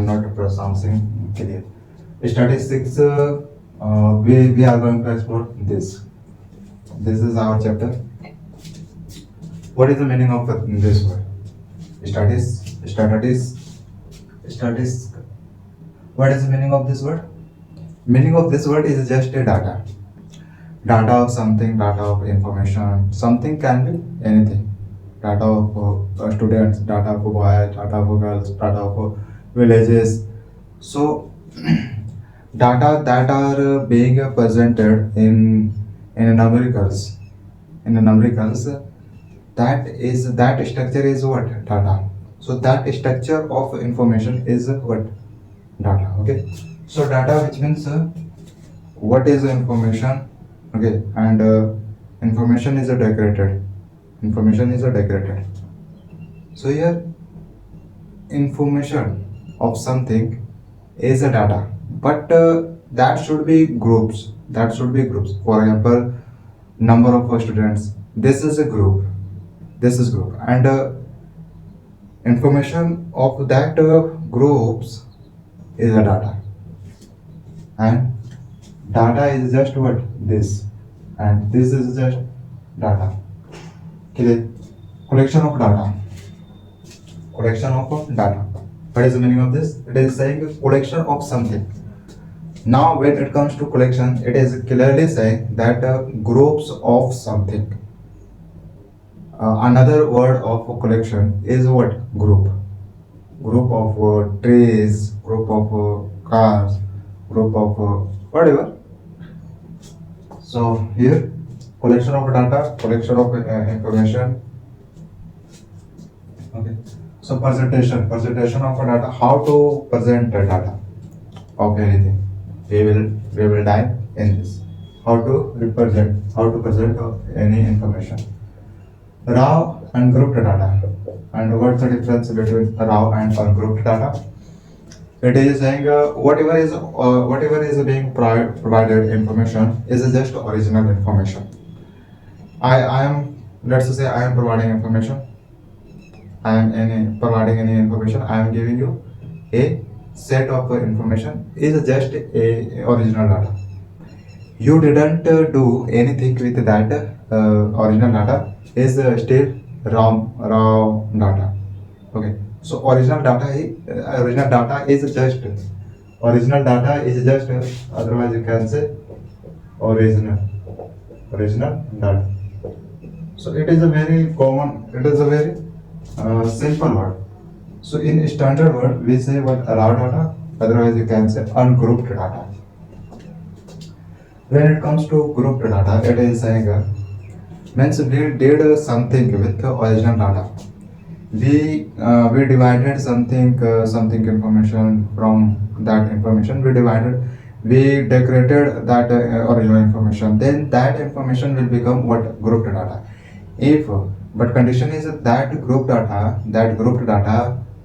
am not pronouncing clear. Statistics, we are going to explore this. This is our chapter. What is the meaning of this word? Statistics. What is the meaning of this word? Meaning of this word is just a data. Data of something, data of information. Something can be anything. Data of students, data of boys, data of girls, data of villages. So data that are being presented in numericals. In numericals, that structure is what? Data. So that structure of information is what? Data. Okay. So data, which means what is information? Okay, and information is decorated. Information is decorated. So here, information of something is a data, but that should be groups. That should be groups. For example, number of students. This is a group. This is group, and information of that groups is a data, and data is just what? This, and this is just data. Okay, collection of data. Collection of data. What is the meaning of this? It is saying a collection of something. Now, when it comes to collection, it is clearly saying that groups of something. Another word of collection is what? Group. Group of trees, group of cars, group of whatever. So here, collection of data, collection of information. Okay. So presentation of data. How to present the data of anything? We will dive in this. How to present any information. Raw and grouped data. And what's the difference between raw and ungrouped data? It is saying whatever is being provided information is just original information. I am, let's say I am providing information. Providing any information. I am giving you a set of information is just a original data. You didn't do anything with that original data is still raw data. Okay. So original data is just otherwise you can say original data. So it is a very common. It is a very simple word. So in standard word, we say what? Raw data, otherwise you can say ungrouped data. When it comes to grouped data, it is saying means we did something with the original data. We divided something information from that information. We decorated that original information. Then that information will become what? Grouped data. If but condition is that grouped data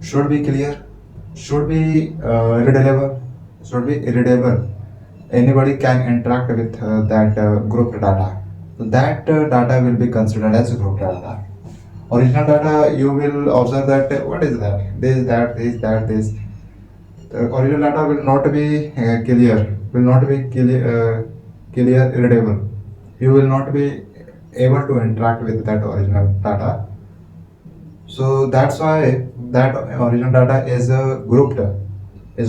should be clear, should be readable. Anybody can interact with that grouped data. So that data will be considered as grouped data. Original data, you will observe that what is that? This. The original data will not be clear, readable. You will not be able to interact with that original data. So that's why that original data is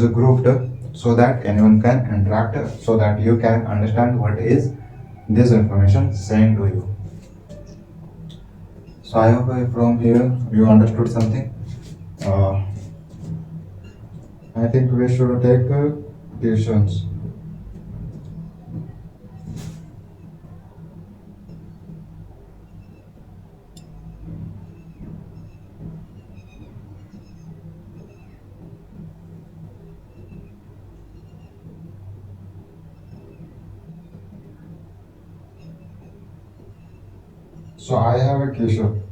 grouped, so that anyone can interact, so that you can understand what is this information saying to you. So I hope from here you understood something. I think we should take questions. So I have a question.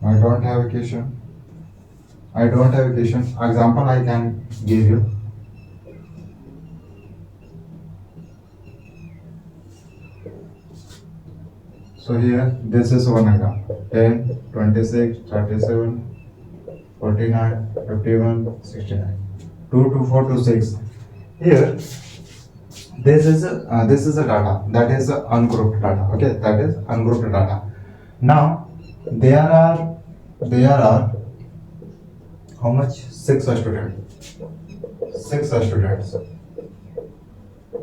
I don't have a question. Example I can give you. So here, this is one example. 10, 26, 37, 49, 51, 69. 2 to 4 to 6. Here, this is a data that is ungrouped data. Okay, that is ungrouped data. Now there are how much? Six students. Six students.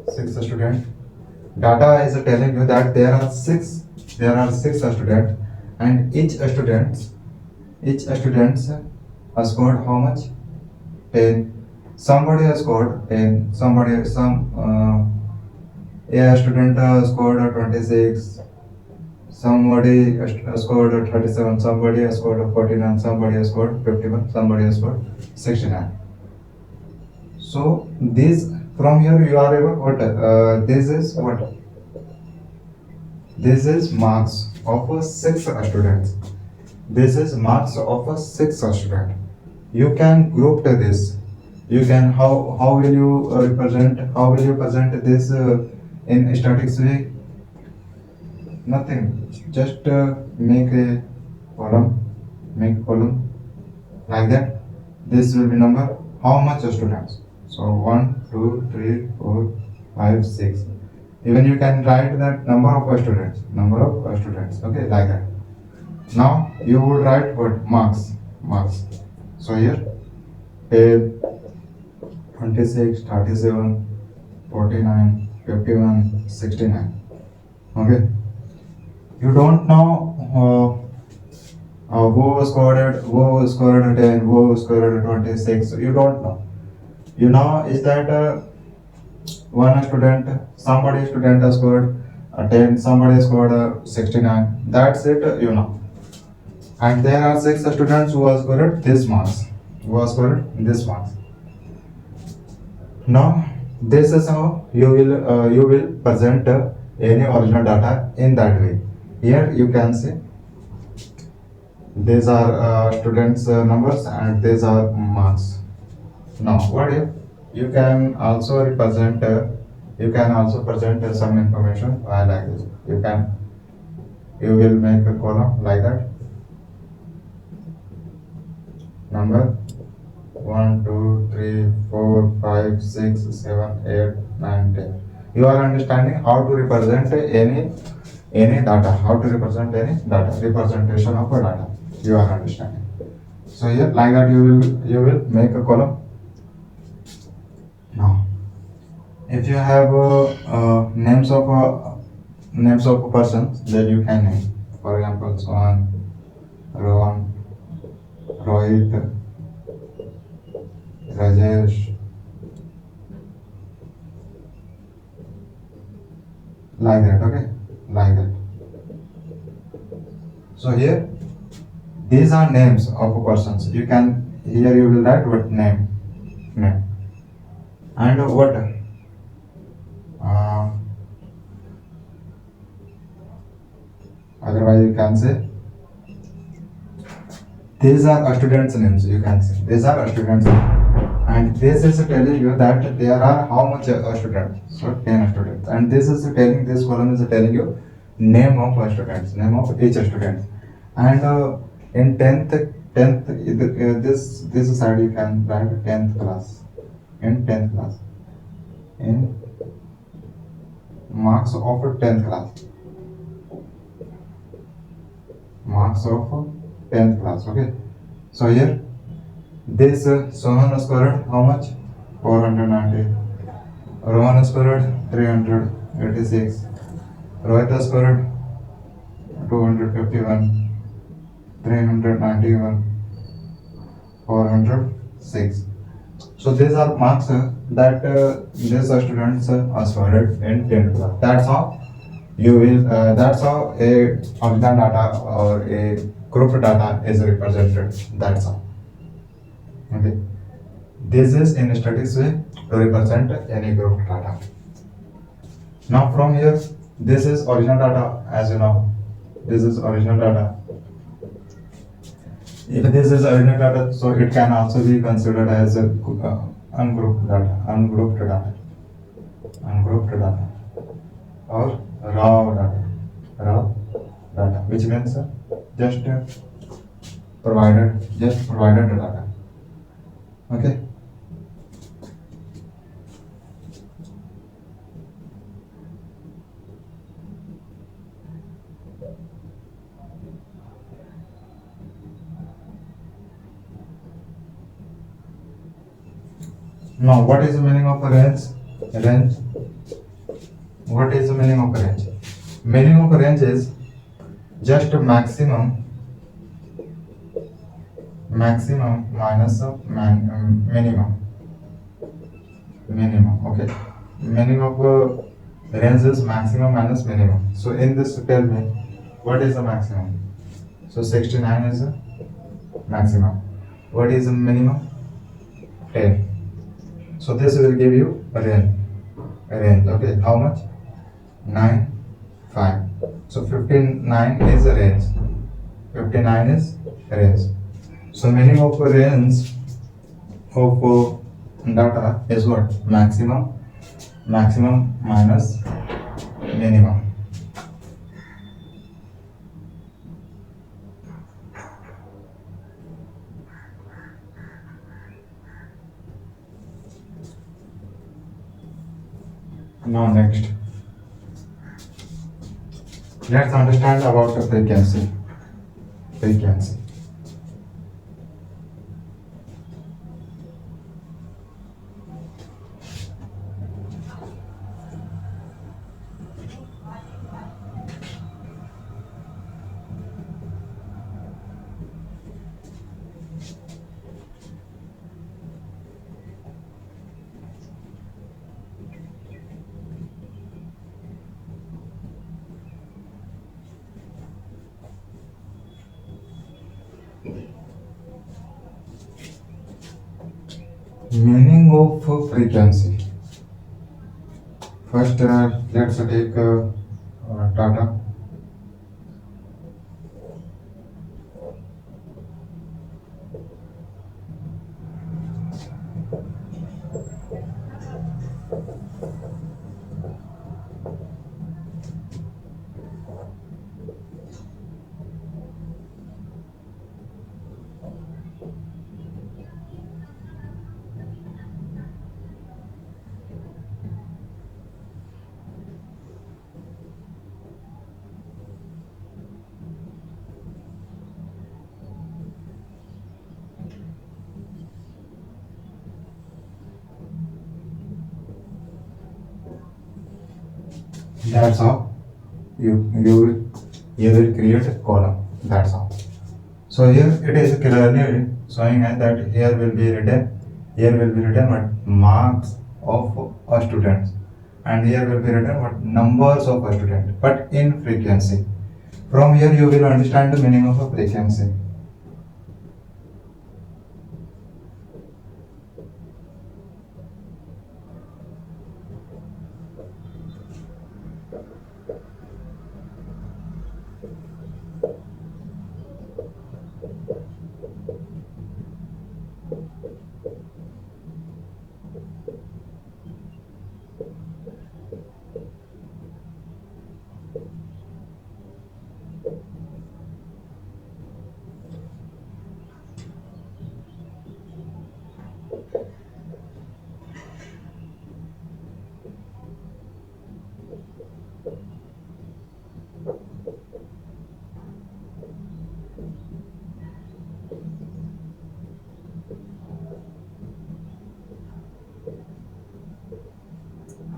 Six students. Data is telling you that there are six students, and each student has scored how much? 10. Somebody has scored 10. A student scored 26. Somebody has scored 37. Somebody has scored 49. Somebody has scored 51. Somebody has scored 69. So these, from here you are able what? This is what? This is marks of six students. This is marks of a six student. You can group this. You can, how will you present this in statics way? Nothing. Just make a column like that. This will be number. How much students? So 1, 2, 3, 4, 5, 6. Even you can write that number of students. Okay, like that. Now you would write what? Marks. So here 10, 26, 37, 49, 51, 69. Okay. You don't know who scored 10, who scored 26. You don't know. You know is that one student, somebody student has scored 10, somebody scored 69. That's it, you know. And there are six students who have scored this marks. Now, this is how you will present any original data in that way. Here you can see these are students' numbers and these are marks. Now, what if you can also present some information like this. You will make a column like that. Number 1, 2, 3, 4, 5, 6, 7, 8, 9, 10. You are understanding how to represent any data, representation of a data. You are understanding. So here, like that, you will make a column. Now, if you have names of persons, then you can name. For example, Swan, Rohan, Rohit, Rajesh, like that. Okay, like that. So here, these are names of persons. You will write what? Name, and what? Otherwise, you can say these are students' names. You can say these are students' names. And this is telling you that there are how much students? So 10 students. And this column is telling you name of students, name of each student. And in 10th, this side you can write 10th class. In 10th class. In marks of 10th class. Marks of 10th class. Okay. So here, this Sohan scored how much? 490. Rohan scored 386. Rohit scored 251. 391. 406. So these are marks that these students are scored in 10th class. That's how that's how a original data or a group data is represented. That's how. Okay. This is in statistics way to represent any group data. Now from here, this is original data, as you know. This is original data. If this is original data, so it can also be considered as a ungrouped data, or raw data, which means just provided the data. Okay. Now, what is the meaning of a range? Range. What is the meaning of a range? Meaning of a range is just a maximum minus a minimum. Okay. Meaning of a range is maximum minus minimum. So in this, tell me, what is the maximum? So 69 is the maximum. What is the minimum? 10. So this will give you a range. Okay. How much? 9, 5. So 59 is a range. 59 is a range. So meaning of a range of data is what? Maximum minus minimum. Now next, let's understand about the frequency. Frequency. Meaning of frequency. First, let's take data. That's how you will create a column. That's how. So here it is clearly showing us that here will be written what marks of a students, and here will be written what numbers of a student, but in frequency. From here you will understand the meaning of a frequency.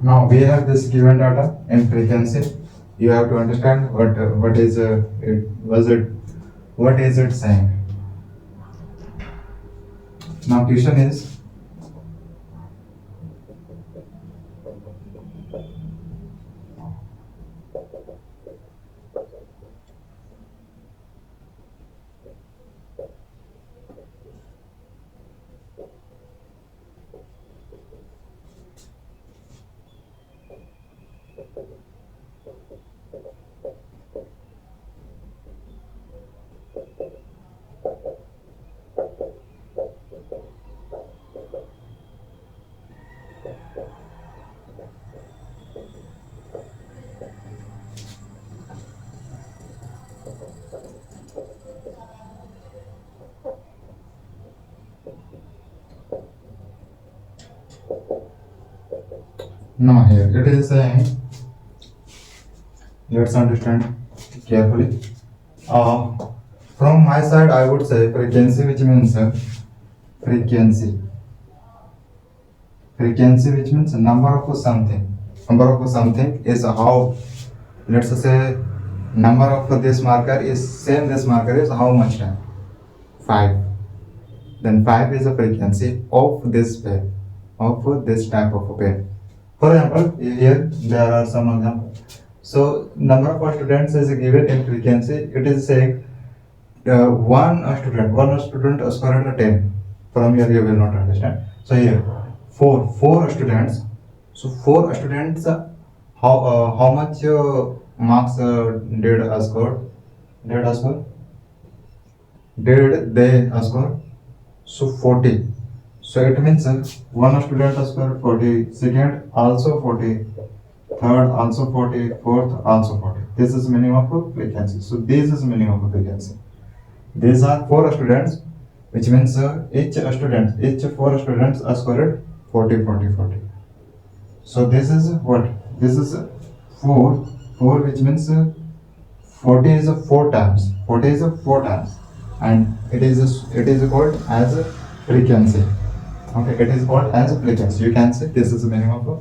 Now we have this given data in frequency. You have to understand what is what is it saying. Now question is, Now here it is saying, let's understand carefully. From my side I would say frequency, which means frequency frequency which means number of something. Number of something is how, let's say number of this marker is same, this marker is how much time? 5. Then 5 is a frequency of this pen, of this type of pen. For example, here there are some examples. So number of students is given in frequency. It is saying one student scored 10. From here you will not understand. So here four students. So four students, how much marks did score? Did they score? So 40. So it means one student scored 40, second also 40, third also 40, fourth also 40. This is meaning of frequency. So this is meaning of frequency. These are four students, which means each four students are scored 40, 40, 40. So this is what? This is 4, which means 40 is 4 times. 40 is 4 times, and it is called as a frequency. Okay, it is called as a frequency. You can say this is the meaning of a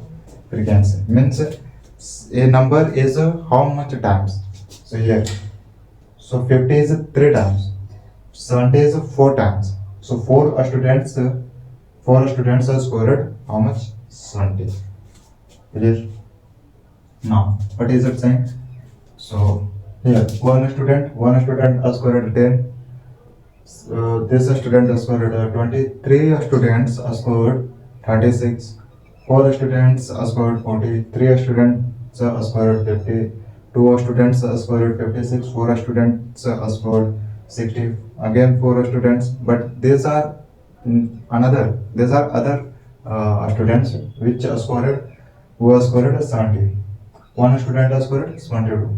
frequency. Means a number is how much times. So here, so 50 is 3 times. 70 is 4 times. So four students are scored how much? 70. Clear? Now, what is it saying? So here, one student has scored 10. This student has scored 20. 3 students have scored 36. 4 students have scored 40. 3 students have scored 50. 2 students have scored 56. 4 students have scored 60. Again 4 students, but these are other students which are scored, who has scored 70. One student has scored 72.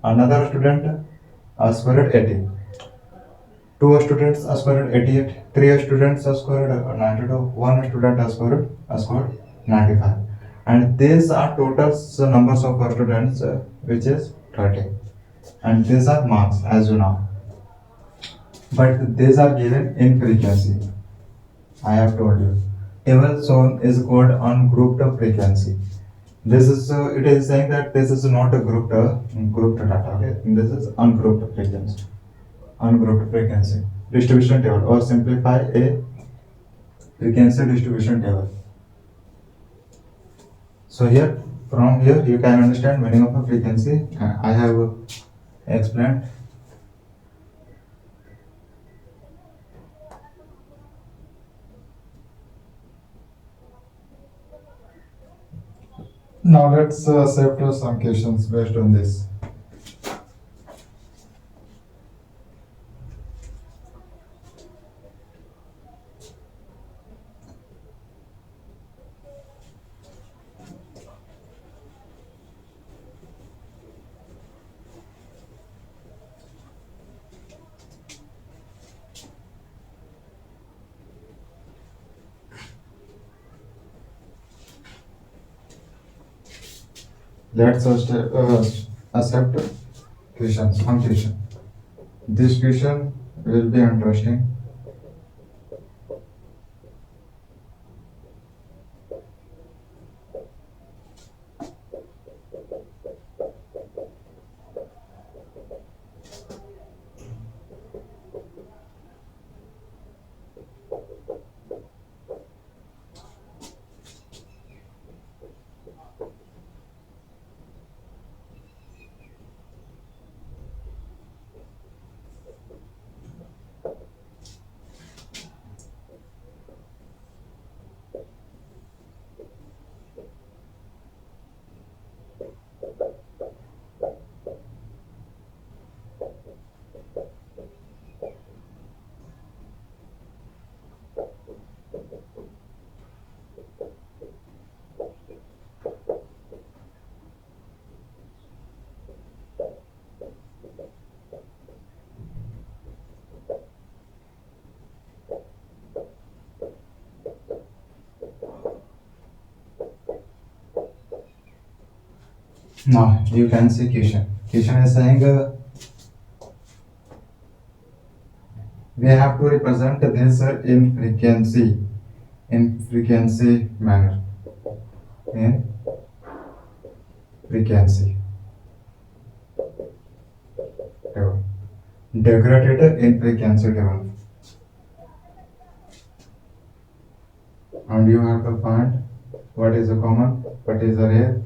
Another student has scored 80. 2 students have scored 88. 3 students have scored 92. 1 student has scored 95. And these are total numbers of students, which is 30. And these are marks, as you know. But these are given in frequency. I have told you. Table shown is called ungrouped frequency. This is it is saying that this is not a grouped data. Okay, this is ungrouped frequency. Ungrouped frequency distribution table, or simplify a frequency distribution table. So here, from here you can understand meaning of a frequency. I have explained. Now let's set some questions based on this. Let's accept questions. One question. This question will be interesting. Now you can see question. Question is saying we have to represent this in frequency manner. In frequency table. Decorated in frequency table. And you have to find what is the common, what is the rare,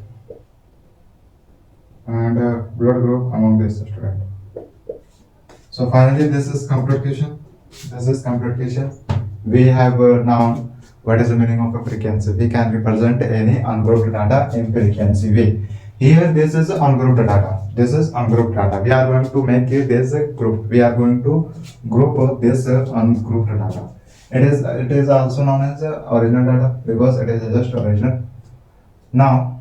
and blood group among this student. So finally, this is complete question. This is complete question. We have now what is the meaning of a frequency. We can represent any ungrouped data in frequency way. Here, this is ungrouped data. This is ungrouped data. We are going to make this a group. We are going to group this ungrouped data. It is also known as original data because it is just original. Now,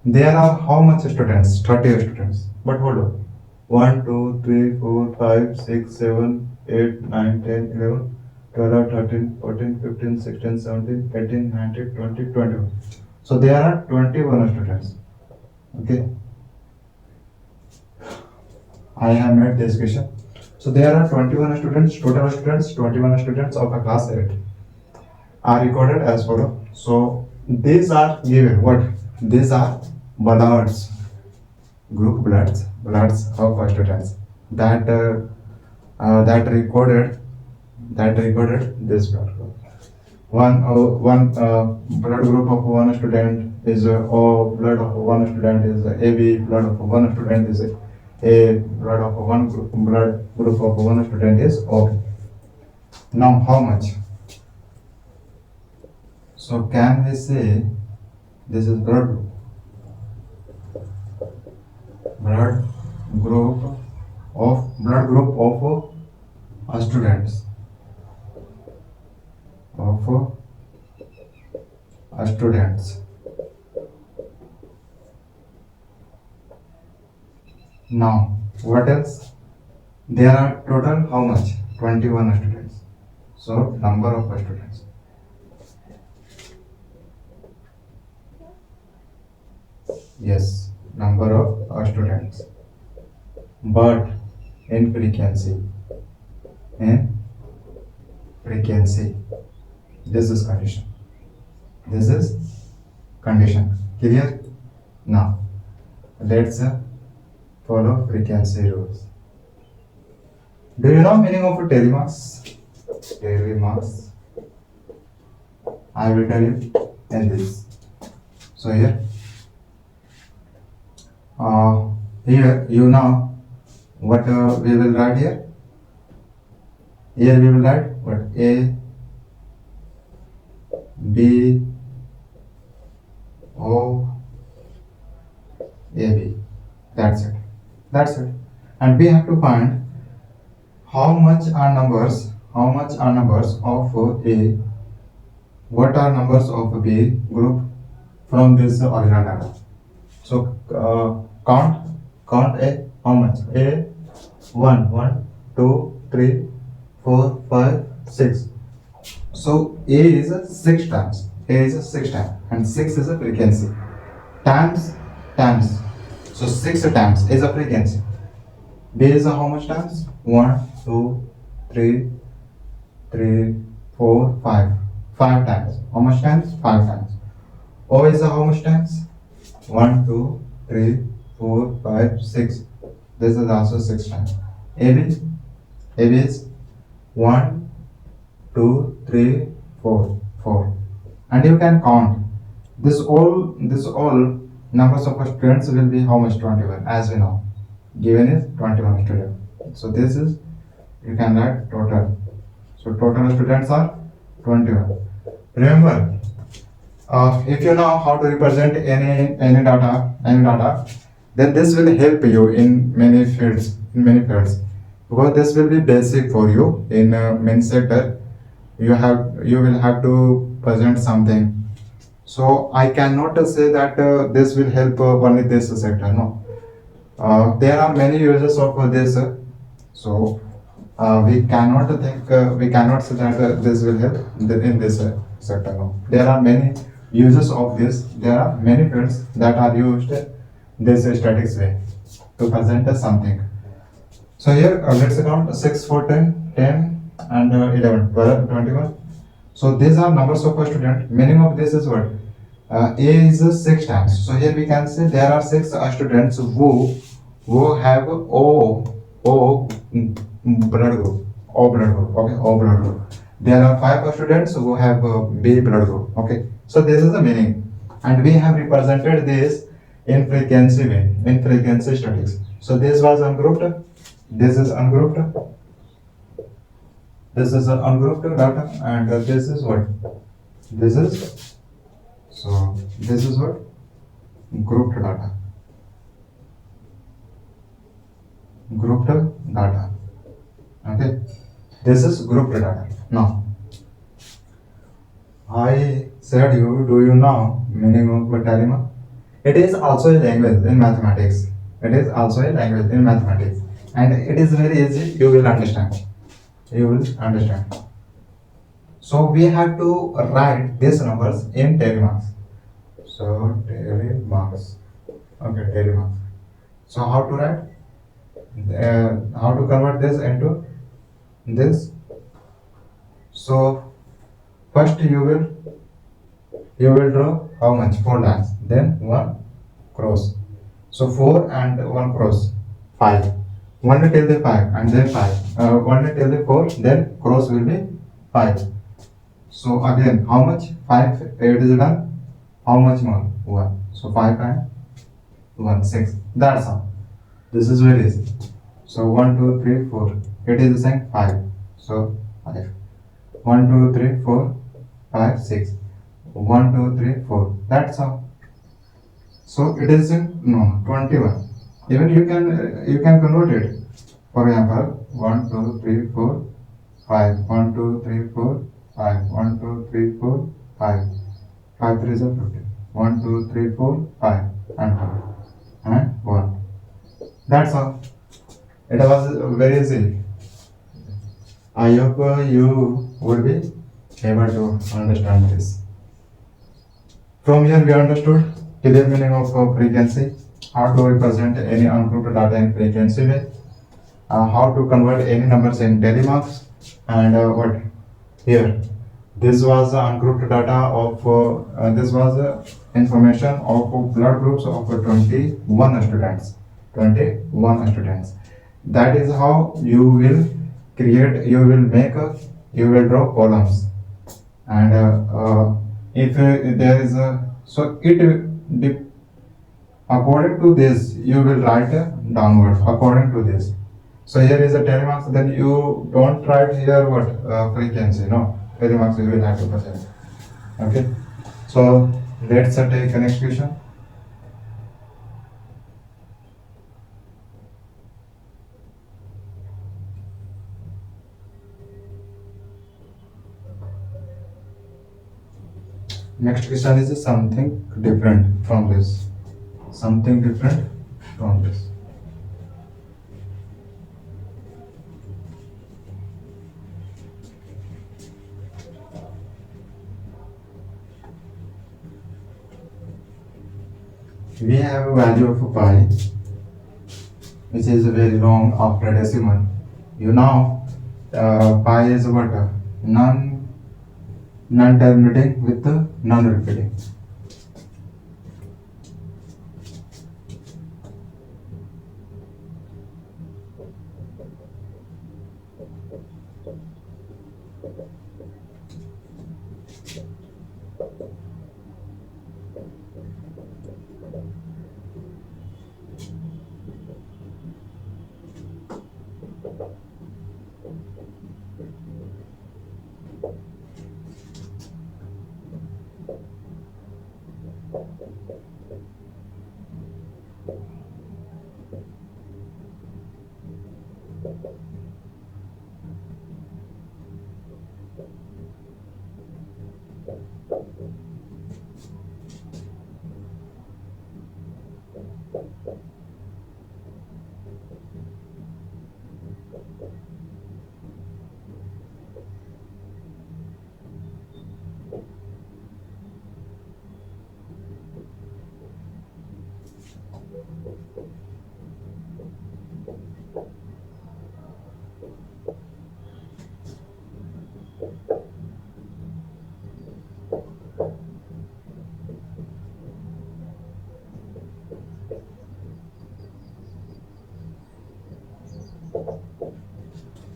there are how much students? 30 students. But hold on. 1, 2, 3, 4, 5, 6, 7, 8, 9, 10, 11, 12, 13, 14, 15, 16, 17, 18, 19, 20, 21. So there are 21 students. Okay. I have made this question. So there are 21 students, total students, 21 students of a class 8 are recorded as follow. So these are given what? These are bloods, group bloods of students that recorded this blood group. One blood group of one student is O, blood of one student is AB, blood of one student is A, blood of one blood group of one student is O. Now how much? So can we say this is blood group? Blood group of students students. Now what else? There are total how much? 21 students. So number of students. Yes, number of students. But in frequency. This is condition. This is condition. Clear? Now let's follow frequency rules. Do you know meaning of telemarks? Telemarks. I will tell you in this. So here you know what we will write here. Here we will write what? A, B, O, A, B. That's it. And we have to find how much are numbers of A, what are numbers of B group from this original data. So count A, how much? A, 1, 2, 3, 4, 5, 6. So A is 6 times. And 6 is a frequency. Times. So 6 times is a frequency. B is how much times? 1, 2, 3, 4, 5. 5 times. How much times? 5 times. O is how much times? 1, 2, 3, 4, 5, 6. This is also 6 times. AB is 1, 2, 3, 4. And you can count. This all numbers of students will be how much? 21, as we know. Given is 21 students. So this is, you can write total. So total students are 21. Remember, if you know how to represent any data, then this will help you in many fields. Because this will be basic for you in many sector. You will have to present something. So I cannot say that this will help only this sector. No. There are many uses of this. So we cannot say that this will help in this sector. No. There are many uses of this. There are many fields that are used this statics way to present as something. So here let's count 6, 4, 10, 10 and 11, 12, 21. So these are numbers of a student. Meaning of this is what? A is 6 times. So here we can say there are 6 students who have O blood group. O blood group. Okay, O blood group. There are 5 students who have B blood group. Okay. So this is the meaning. And we have represented this in frequency way, in frequency statics. So this was ungrouped. This is ungrouped. This is an ungrouped data, and this is what? This is, so this is what? Grouped data. Grouped data. Okay. This is grouped data. Now, I said you, do you know meaning of Telemach? It is also a language in mathematics. It is also a language in mathematics. And it is very easy, you will understand. You will understand. So we have to write these numbers in telemarks. So telemarks. Okay, telemarks. So how to write? How to convert this into this? So first you will draw how much? 4 lines. Then 1 cross. So 4 and 1 cross. 5. 1 till the 5 and then 5. 1 till the 4, then cross will be 5. So again, how much? 5, 8 is done. How much more? 1. So 5 and 1, 6. That's all. This is very easy. So 1, 2, 3, 4. It is the same 5. So 5. 1, 2, 3, 4, 5, 6. 1, 2, 3, 4. That's all. So it is in no 21. Even you can convert it. For example, 1, 2, 3, 4, 5. 1, 2, 3, 4, 5. 1, 2, 3, 4, 5. 5 3 is 50. 1, 2, 3, 4, 5 and 5 and 1. That's all. It was very easy. I hope you would be able to understand this. From here we understood clear meaning of frequency, how to represent any ungrouped data in frequency way, how to convert any numbers in telemarks, and what here. This was the ungrouped data of this was information of blood groups of 21 students. 21 students. That is how you will create, you will make, you will draw columns. And if there is a, so it according to this, you will write downward according to this. So here is a telemarks, then you don't write here what frequency, no. Telemarks you will have to present. Okay. So let's take the next question. Next question is something different from this. Something different from this. We have a value of pi, which is very long after decimal. You know, pi is what? Non-terminating with the non-repeating.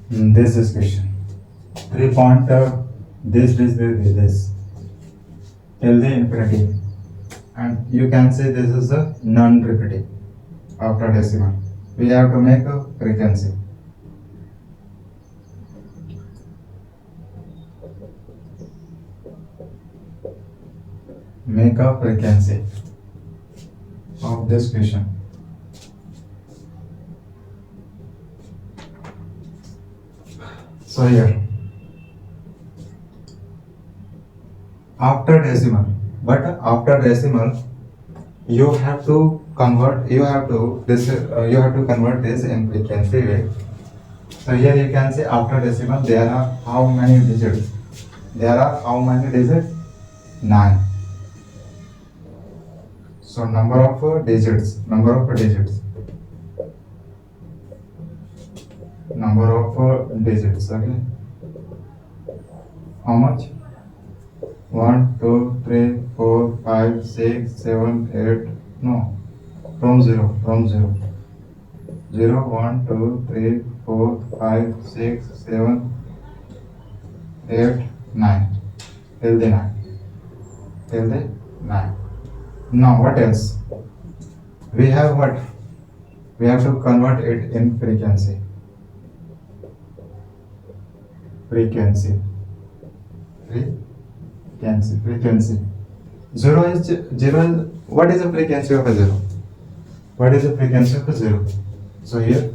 This is question. 3 point this till the infinity, and you can say this is a non-repeating after decimal. We have to make a frequency. Make a frequency of this question. So here after decimal, but after decimal you have to convert. You have to convert this in frequency way. So here you can say after decimal there are how many digits? There are how many digits? 9. So number of digits. Okay. How much? 1, 2, 3, 4, 5, 6, 7, 8. No. From 0. 0, 1, 2, 3, 4, 5, 6, 7, 8, 9. Till the 9. Now what else? We have what? We have to convert it in frequency. Frequency. 0 is 0. What is the frequency of a 0? So here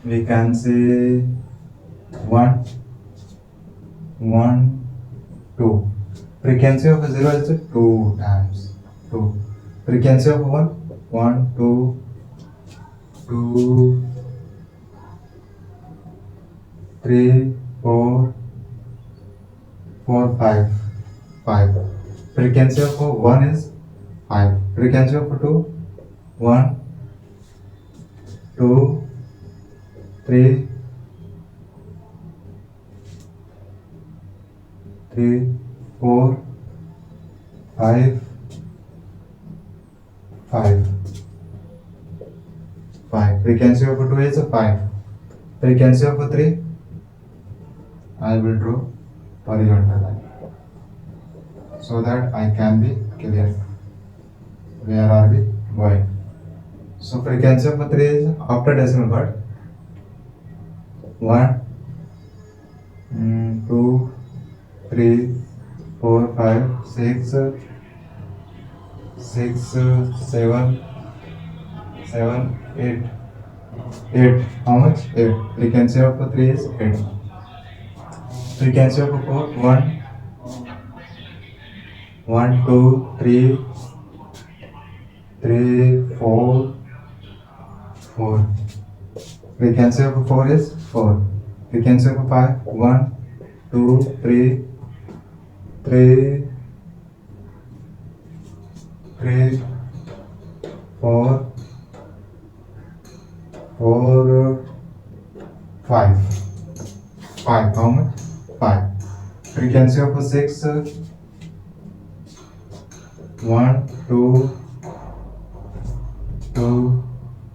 we can say 1, 2. Frequency of a 0 is 2 times 2. Frequency of 1, 2, 3, 4, 5. Frequency of 1 is 5. Frequency of 2, 1, 2, 3, 4, 5. Frequency of 2 is 5. Frequency of 3, I will draw horizontal line so that I can be clear where are we going. So frequency of 3 is after decimal part 1, 2, 3, 4, 5, 6, 7, 8. How much? 8. Frequency of 3 is 8. Frequency of 4, 1, 2, 3, 4. Frequency of 4 is 4. Frequency of 5, 1, 2, 3, 4, 5. How much? 5. Frequency of 6, 1, 2,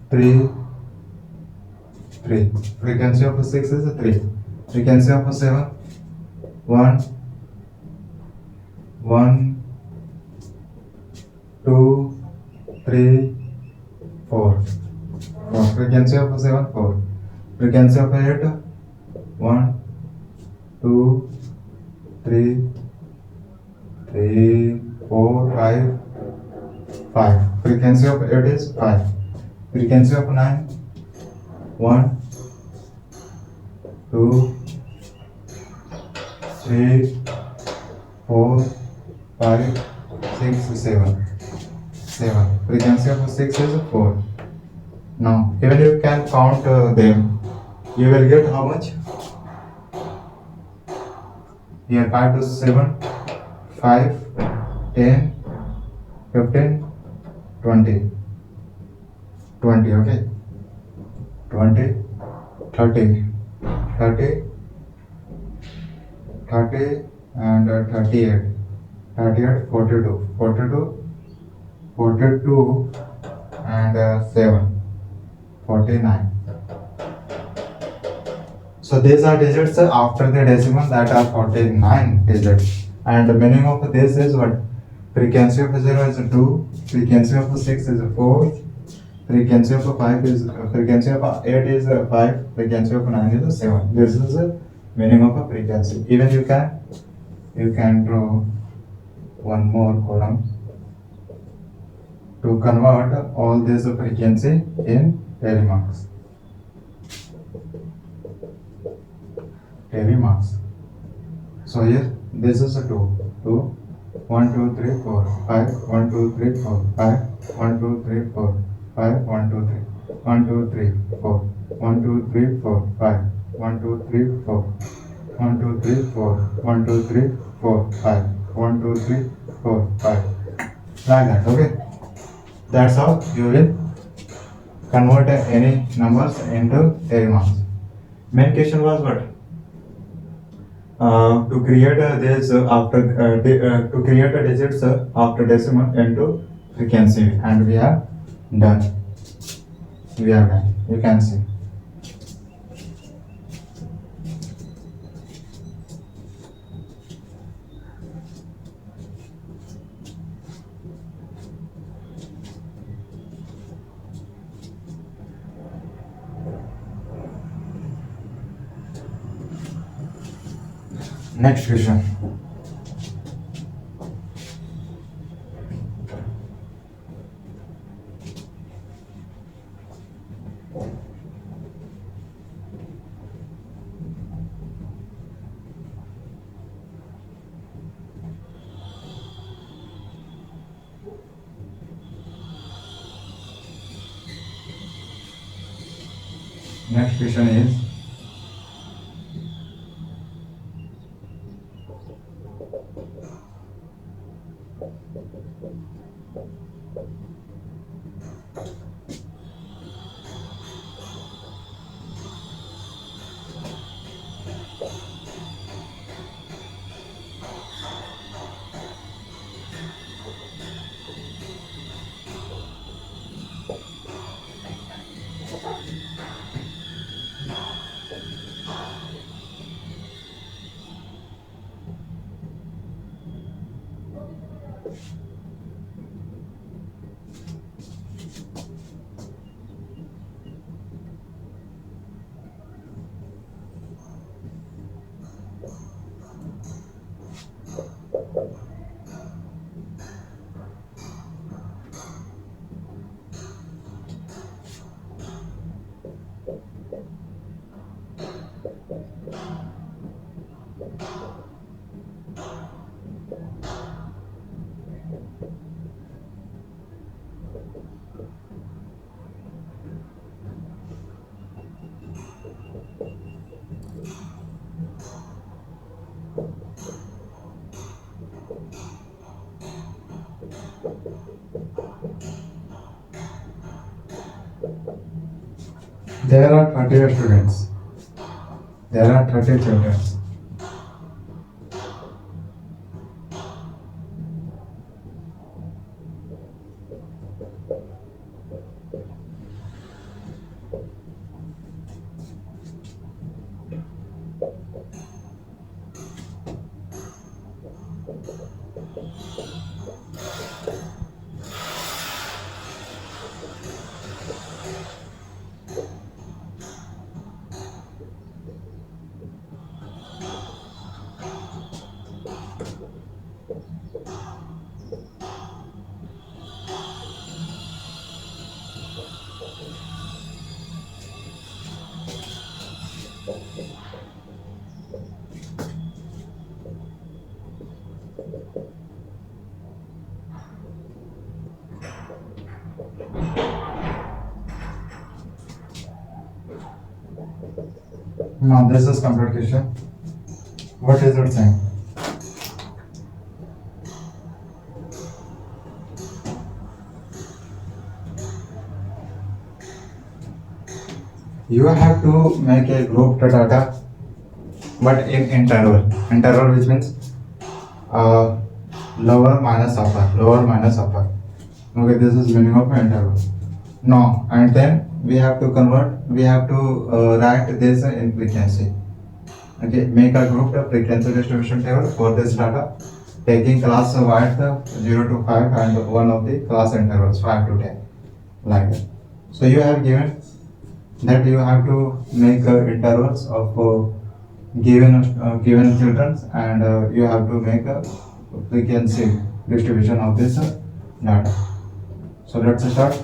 3. Frequency of 6 is 3. Frequency of 7, 1, 2, 3, 4. Frequency of 7, 4. Frequency of 8, 1, 2, 3, 4, 5. Frequency of 8 is 5. Frequency of 9, 1, 2, 3, 4, 5, 6, 7. Frequency of 6 is 4. Now, even you can count them, you will get how much? Here 5 to 7, 5, 10, 15, 20. 20, okay? 20, 30, 30 and 38, 38, 42, 42, 42 and 7, 49. So these are digits after the decimal, that are 49 digits. And the meaning of this is what? Frequency of 0 is 2, frequency of 6 is 4, frequency of 5 is frequency of 8 is 5, frequency of 9 is 7. This is the meaning of a frequency. Even you can draw one more column to convert all this frequency in telemarks. Telemarks. So here this is a 2, 1, 2, 3, 4, 5, 1, 2, 3, 4, 5, 1, 2, 3, 4, 5, 1, 2, 3, 1, 2, 3, 4, 1, 2, 3, 4, 5, 1, 2, 3, 4, 1, 2, 3, 4, 1, 2, 3, 4, 5, 1, 2, 3, 4, 5. Like that, okay? That's how you will convert any numbers into telemarks. Main question was what? To create this to create a digits after decimal into frequency, and we are done. You can see. Next question. Next question is, there are 30 students. There are 30 children. Now this is complete question. What is it saying? You have to make a grouped data but in interval which means uh, lower minus upper. Okay, this is meaning of interval. Now, and then we have to write this in frequency. Okay, make a group of frequency distribution table for this data, taking class width 0 to 5 and one of the class intervals 5 to 10, like that. So you have given that you have to make intervals of given children, and you have to make a frequency distribution of this data. So let's start.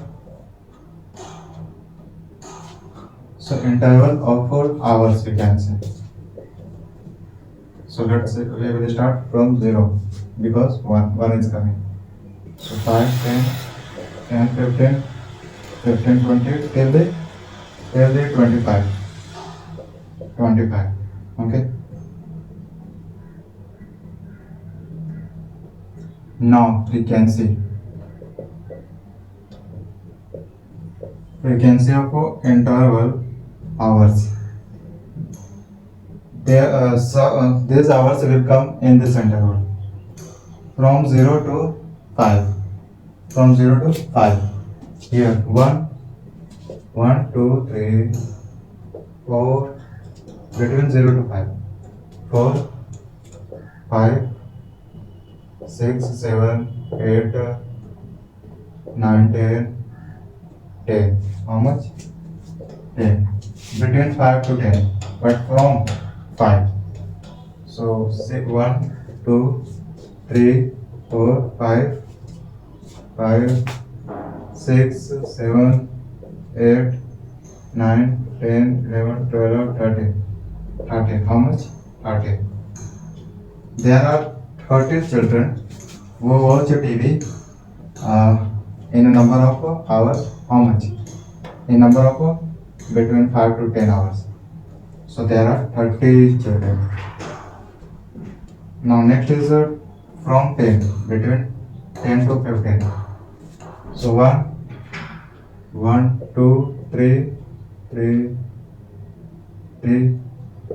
So interval of 4 hours we can say. So let's say we will start from 0 because 1 is coming. So 5, 10, 15, 20 till the 25. Okay. Now frequency of interval hours. These hours will come in this interval from 0 to 5. Here 1, 2, 3, 4, between 0 to 5. 4, 5, 6, 7, 8, 9, 10. How much? 10. Between 5 to 10. But from 5. So say 1, 2, 3, 4, 5, 6, 7, 8, 9, 10, 11, 12, 13. How much? 30. There are 30 children who watch TV in a number of hours. How much? In number of between 5 to 10 hours. So there are 30 children. Now next is from 10, between 10 to 15. So 1, 2, 3,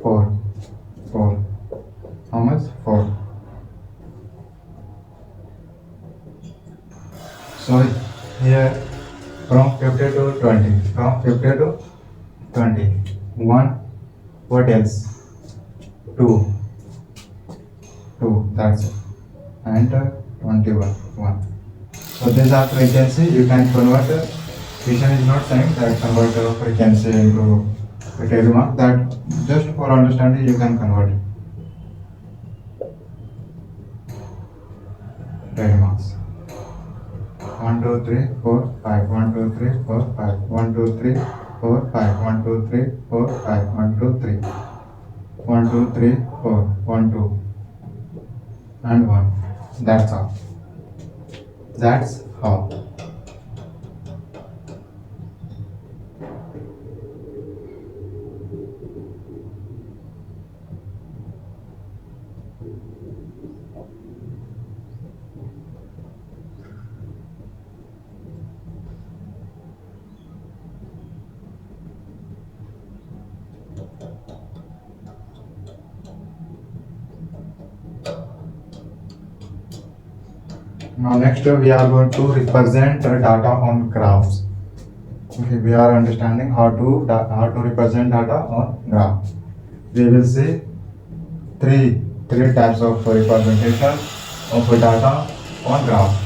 4. How much? 4. So here from 50 to 20. 1. What else? 2. That's it. And 21. 1. So these are frequency. You can convert. Vision is not saying that convert frequency into a telemark. That just for understanding you can convert it. Telemarks. 1, 2, 3, 4, 5. 1, 2, 3, 4, 5. 1, 2, 3, 4, 5. 1, 2, 3, 4, 5. 1, 2, 3. 1, 2, 3, 4. 1, 2. And 1. That's all. That's how. Now next we are going to represent data on graphs. Okay, we are understanding how to represent data on graph. We will see three types of representation of data on graph.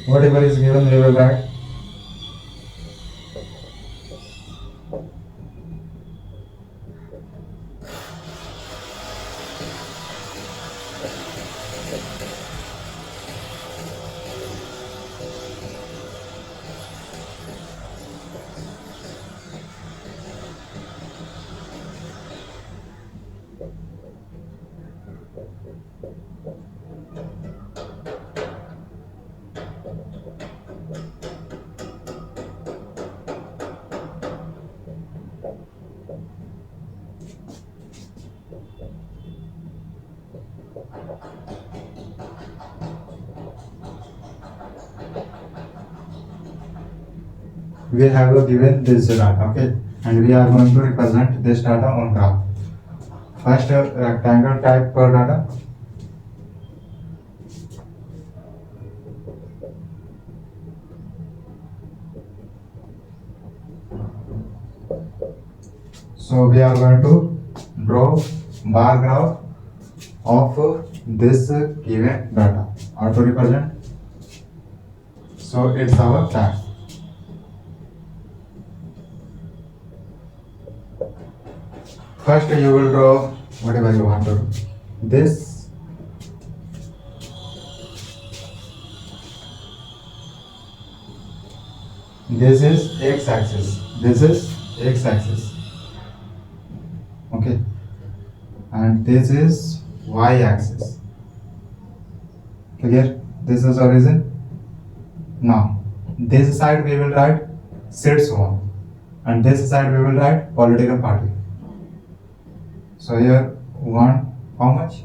Whatever is given, we will write. We have given this data, okay, and we are going to represent this data on graph. First, rectangle type data. So we are going to draw bar graph of this given data or to represent. So it's our plan. First you will draw whatever you want to do. This is x-axis. This is x-axis. Okay, and this is y-axis. Clear? This is origin. Now, this side we will write seats one, and this side we will write political party. So here one, how much?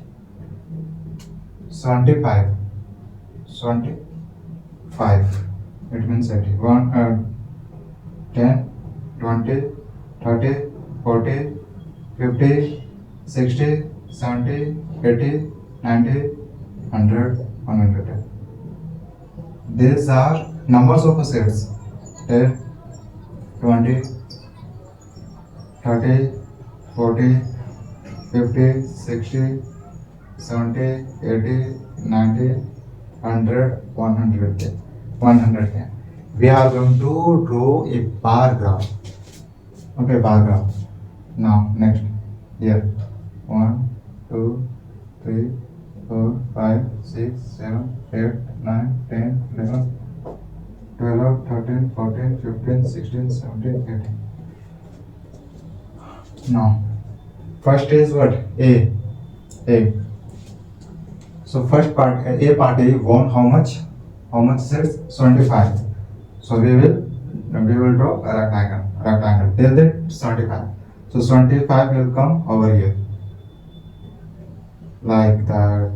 75. 75. It means 80. 10, 20, 30, 40, 50, 60, 70, 80, 90, 100, 110. These are numbers of sets. 10, 20, 30, 40, 50, 60, 70, 80, 90, 100, 110. 110. We are going to draw a bar graph. Okay, bar graph. Now, next. Here. 1, 2, 3, 4, 5, 6, 7, 8, 9, 10, 11, 12, 13, 14, 15, 16, 17, 18. Now, first is what? A. So first part, A part is one. How much? How much sets? 75. So we will draw a rectangle till that 75. So 25 will come over here, like that.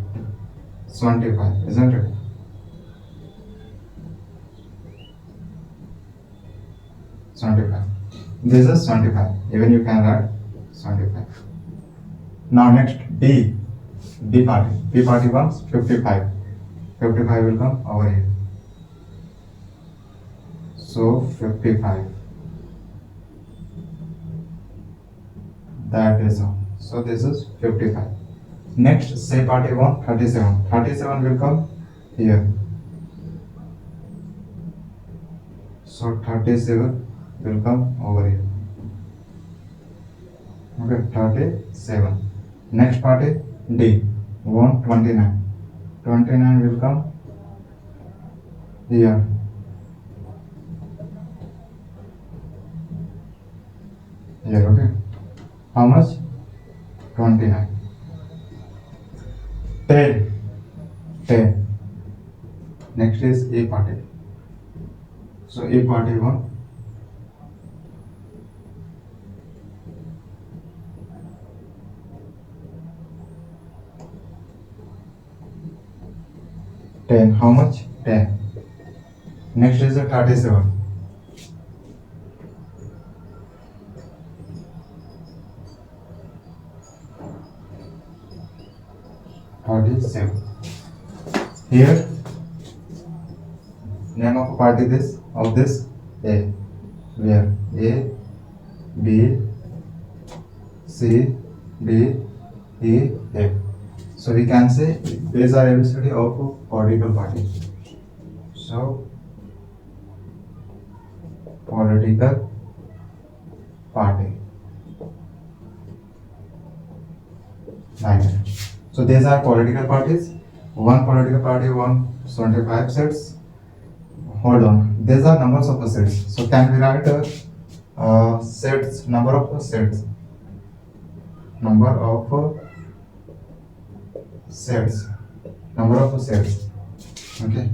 25, isn't it? This is 25. Even you can write 75. Now next B party comes 55. 55 will come over here. So 55. That is all. So this is 55. Next, say party 1, 37. 37 will come here. So 37 will come over here. Okay, 37. Next party D. 1, 29. 29 will come here. Here, okay. How much? 29. 10. Next is A party. So A party 1. How much? 10. Next is a 37. 37. Here, name of a party of this A. Where A, B, C, D, E, F. So we can say these are ABCD of a political party. So political party. Like that. So these are political parties. One political party, 175 sets. Hold on. These are numbers of the sets. So can we write sets, number of sets? Number of sets, number of sets. Okay,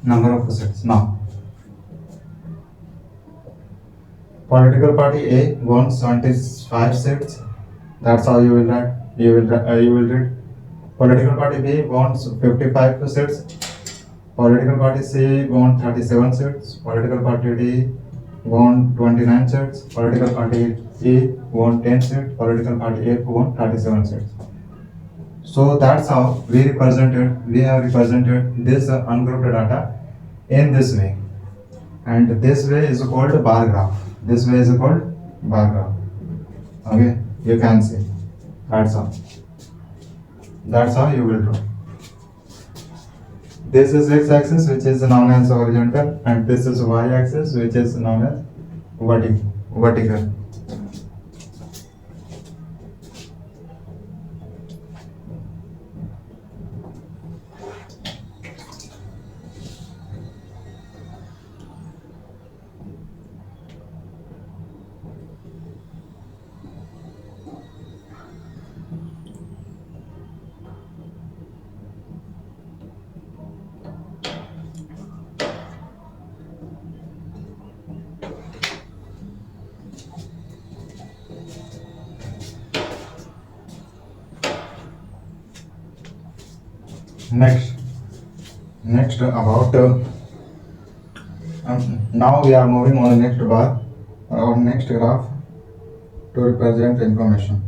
number of sets. Now, political party A won 75 seats. That's how you will write. You will read. Political party B wants 55 seats. Political party C won 37 seats. Political party D won 29 seats. Political party E won 10 seats. Political party F won 37 seats. So that's how we have represented this ungrouped data in this way. And this way is called bar graph. This way is called bar graph. Okay, you can see. That's how. That's how you will draw. This is x-axis, which is known as horizontal, and this is y-axis, which is known as vertical. Next about now we are moving on the next bar or next graph to represent information.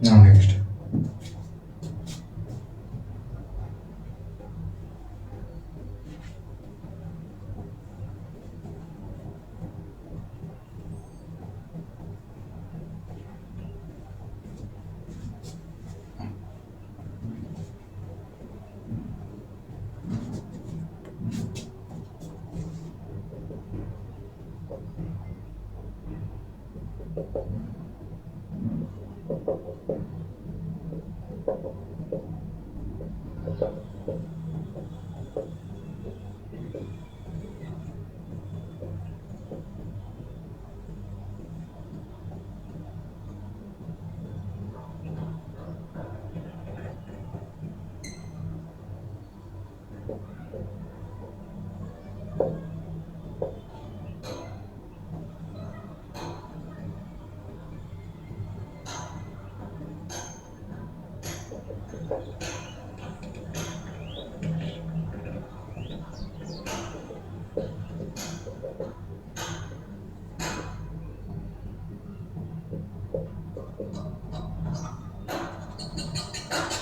Now next.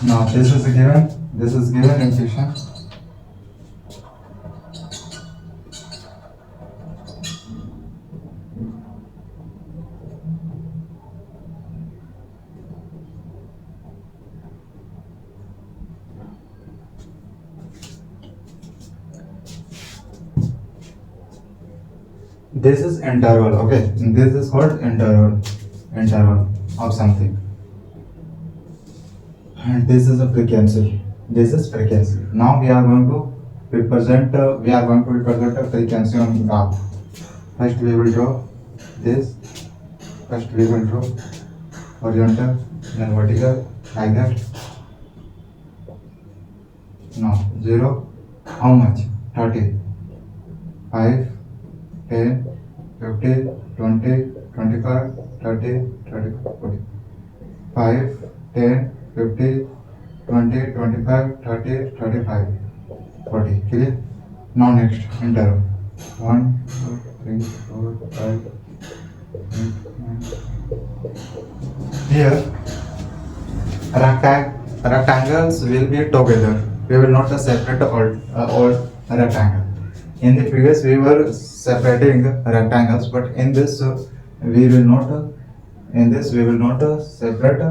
Now this is given in fiction. This is interval, okay. This is called interval of something. And this is a frequency. This is frequency. Now we are going to represent a frequency on graph. First we will draw this. First we will draw horizontal, then vertical, like that. Now 0. How much? 30. 5, 10, 50, 20, 25, 30, 35, 40. 5, 10, 50, 20, 25, 30, 35, 40. Clear? Now next, interval. 1, 2, 3, 4, 5, 8, 9. Here, rectangles will be together. We will not separate all rectangles. In the previous we were separating rectangles, but in this we will not separate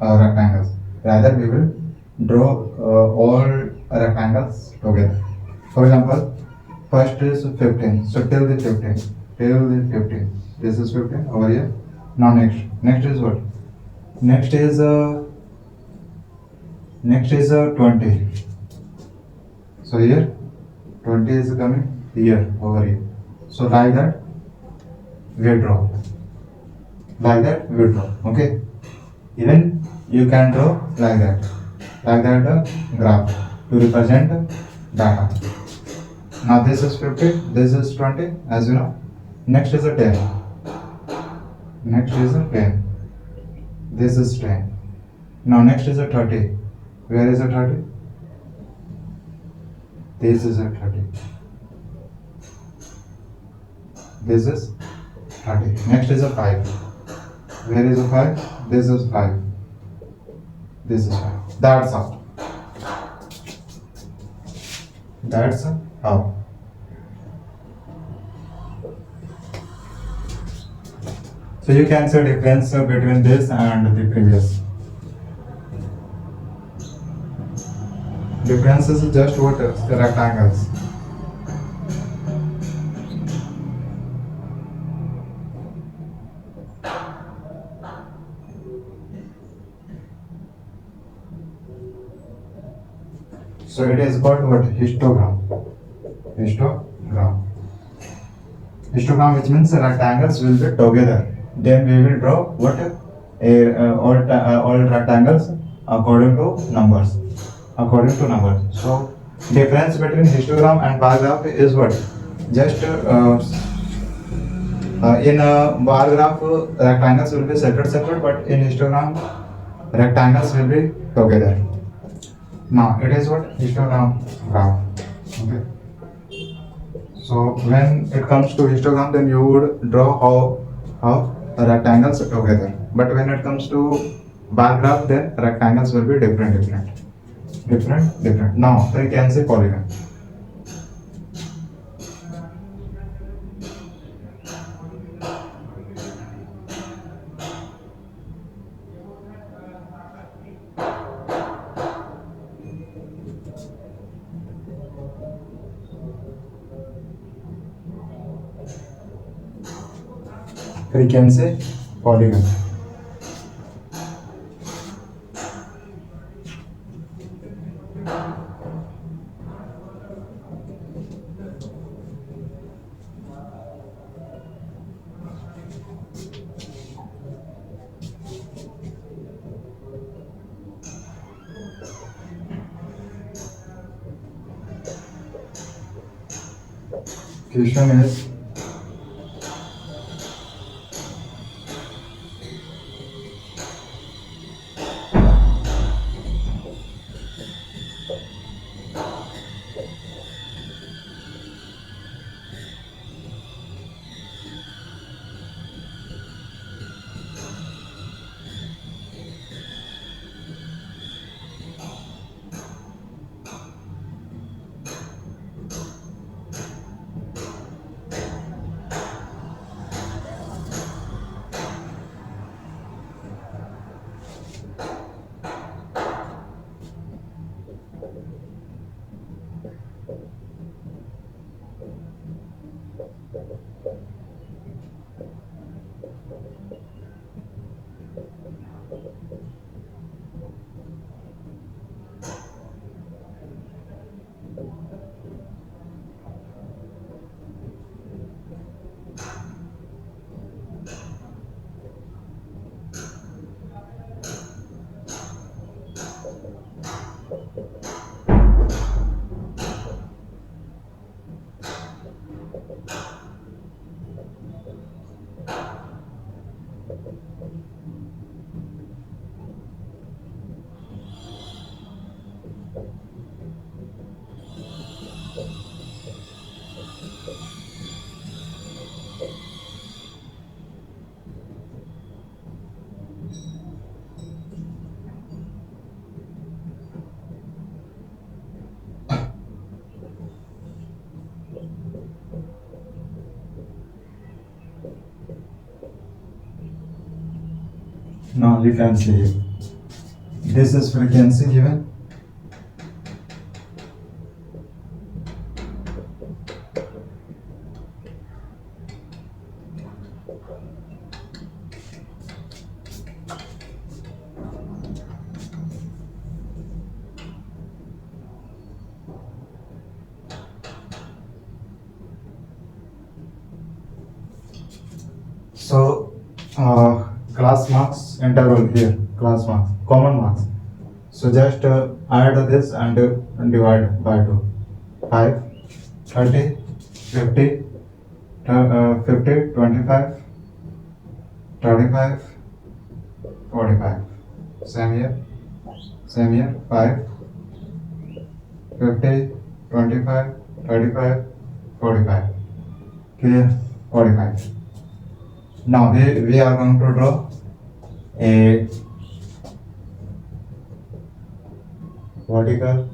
rectangles. Rather we will draw all rectangles together. For example, First is 15. So till the 15. Till the 15. This is 15 over here. Now next. Next is what? Next is 20. So here 20 is coming here over here. So like that we draw. Like that we draw. Okay. Even you can draw like that. Like that graph to represent data. Now this is 50, this is 20, as you know. Next is a 10. Next is a 10. This is 10. Now next is a 30. Where is a 30? This is a 30. This is 30. Next is a 5. Where is a 5? This is 5. This is 5. That's how. That's how. So you can see difference between this and the previous. Difference is just what? The rectangles. So it is called what? Histogram. Histogram. Histogram, which means rectangles will be together. Then we will draw what? All rectangles according to numbers. According to numbers. So difference between histogram and bar graph is what? Just in a bar graph rectangles will be separate, but in histogram rectangles will be together. Now it is what? Histogram graph. Okay. So when it comes to histogram, then you would draw how rectangles together. But when it comes to bar graph, then rectangles will be different. Now we can say polygon. We can say polygon. Question is now you can see this is frequency given. So class marks interval here, class marks, common marks. So just add this and divide by 2. 5, 30, 50, 50, 25, 35, 45. Same here, same here. 5, 50, 25, 35, 45. Clear? 45. Now we are going to draw a vertical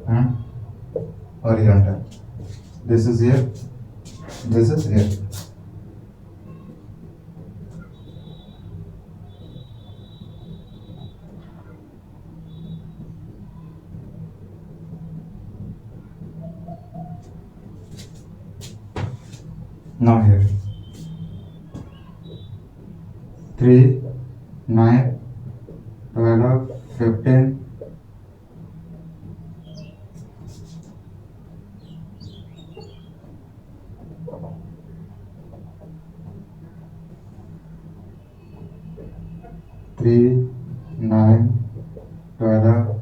and horizontal. This is here, this is here. Now here 3, 9, 12, 15, 3, 9, 12,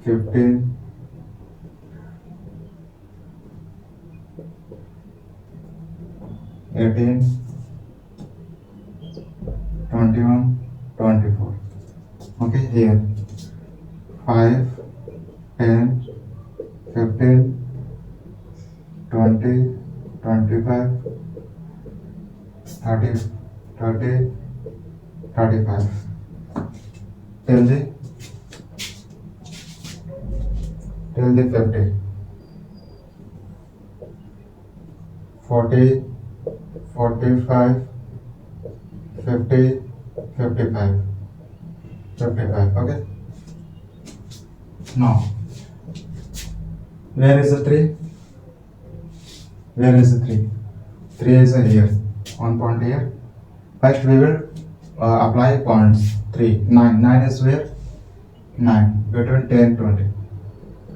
15, 18, 21, 24. Okay, here 5, 10, 15, 20, 25, 30, 30, 35. Till the 50, 40, 45, 50, 55, 55. Okay. Now, where is the 3? Where is the 3? 3 is here. 1 point here. First we will apply points. 3, 9. 9 is where? 9. Between 10 20.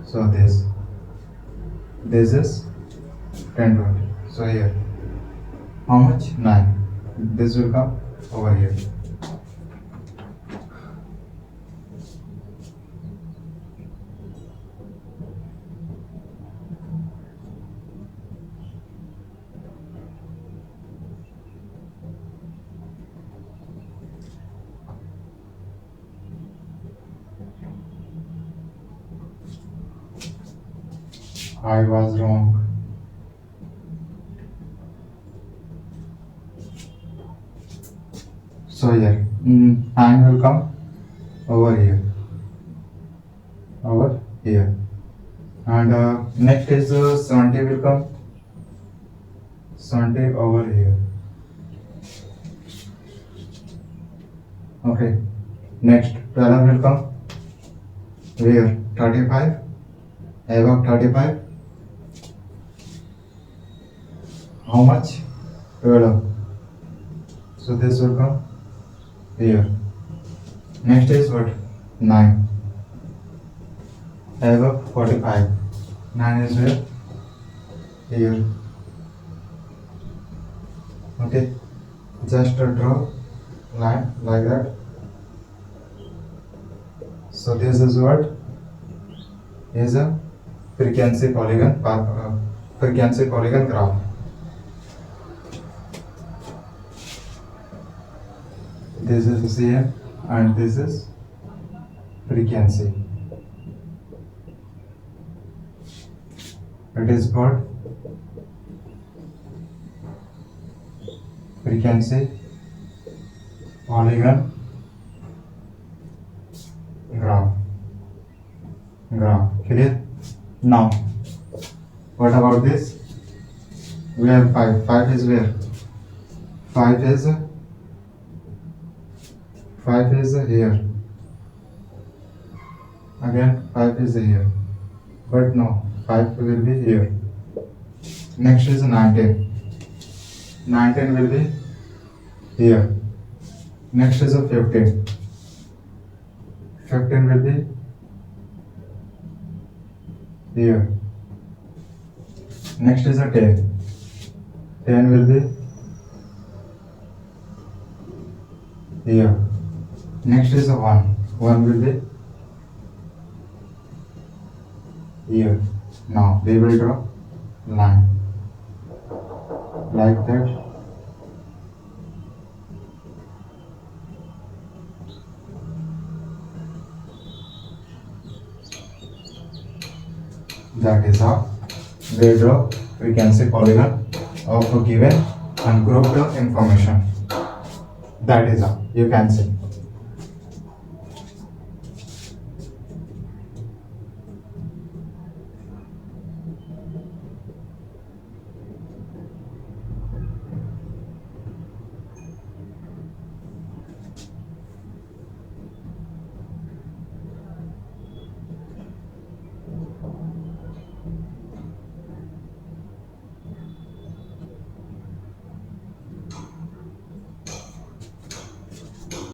So this is 10 20. So here. How much? 9. This will come over here. I was wrong. So here, 9 will come over here, and next is 70 will come, 70 over here. Okay, next 12 will come where? 35, above 35. How much? 12. So this will come here. Next is what? 9. Above 45. 9 is where? Here. Okay. Just draw line like that. So this is what? Is a frequency polygon graph. This is CM and this is frequency. It is called frequency polygon graph. Clear? Now, what about this? We have 5. 5 is where? 5 is here. Again 5 is here. But no, 5 will be here. Next is 19. 19 will be here. Next is a 15. 15 will be here. Next is a 10. 10 will be here. Next is a 1. 1 will be here. Now we will draw line like that. That is how we draw, we can say, polygon of a given ungrouped information. That is how you can say.